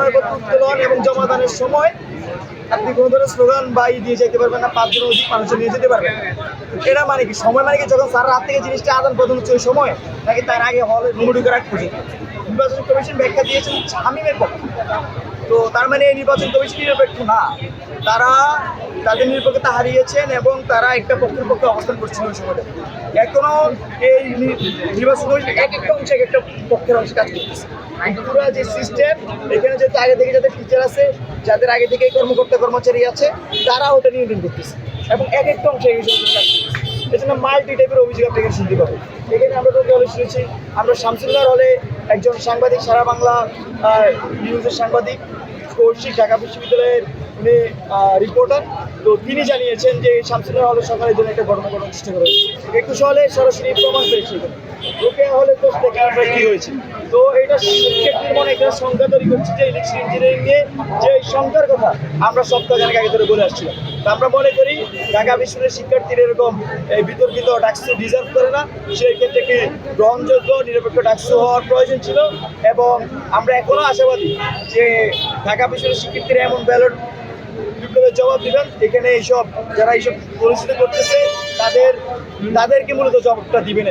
মনোনয়নপত্র উত্তোলন এবং জমাদানের সময় আপনি কোনো ধরনের স্লোগান বা দিয়ে যেতে পারবেন না, 5 জনের অধিক মানুষের নিয়ে যেতে পারবেন। এটা মানে কি সময় মানে কি যখন সারা রাত থেকে জিনিসটা আদান প্রদান হচ্ছে ওই সময়, নাকি তার আগে হলে নমুনা করে রাখতে পর্যন্ত? নির্বাচন কমিশন ব্যাখ্যা দিয়েছেন শামীমের পক্ষে। তো তার মানে এই নির্বাচন কমিশন নিরপেক্ষ না, তারা তাদের নিরপেক্ষতা হারিয়েছেন এবং তারা একটা পক্ষের পক্ষে অবস্থান করছেন ওই সময়টা। এখনো এই নির্বাচন কমিশন এক একটা অংশে এক একটা পক্ষের অংশে কাজ করতেছে। পুরো যে সিস্টেম এখানে যেহেতু আগে থেকে যাদের টিচার আছে, যাদের আগে থেকে কর্মকর্তা কর্মচারী আছে, তারা ওটা নিয়ন্ত্রণ করতেছে এবং এক একটা অংশে এই বিষয়ে কাজ করতেছে। এজন্য মাল্টি টাইপের অভিযোগ আপনাকে শুনতে পাবে। এখানে আমরা তো দলে শুনেছি, আমরা শামসুল্লাহর হলে একজন সাংবাদিক, সারা বাংলা নিউজের সাংবাদিক, কৌশিক, ঢাকা বিশ্ববিদ্যালয়ের উনি রিপোর্টার। তো তিনি জানিয়েছেন যে শামসুল্লাহ হলের সকালে জন্য একটা ঘটনা ঘটার চেষ্টা করে 21 হলে সরাসরি প্রমাণ পেয়েছে। রোকেয়া হলে তো দেখে কি হয়েছে। তো এটা শিক্ষার্থীর মনে একটা সংখ্যা তৈরি করছে যে ইলেকট্রিক ইঞ্জিনিয়ারিং নিয়ে যে সংখ্যার কথা আমরা সপ্তাহখানেক আগে ধরে বলে আসছিলাম। তো আমরা মনে করি ঢাকা বিশ্ববিদ্যালয়ের শিক্ষার্থীরা এরকম এই বিতর্কিত ডাকসু ডিজার্ভ করে না, সেই ক্ষেত্রে কি গ্রহণযোগ্য নিরপেক্ষ ডাকসু হওয়ার প্রয়োজন ছিল। এবং আমরা এখনো আশাবাদী যে ঢাকা বিশ্ববিদ্যালয়ের শিক্ষার্থীরা এমন ব্যালট বিপ্লবের জবাব দিবেন, এখানে এইসব যারা এইসব পরিস্থিতি করতেছে তাদেরকে মূলত জবাবটা দিবেন।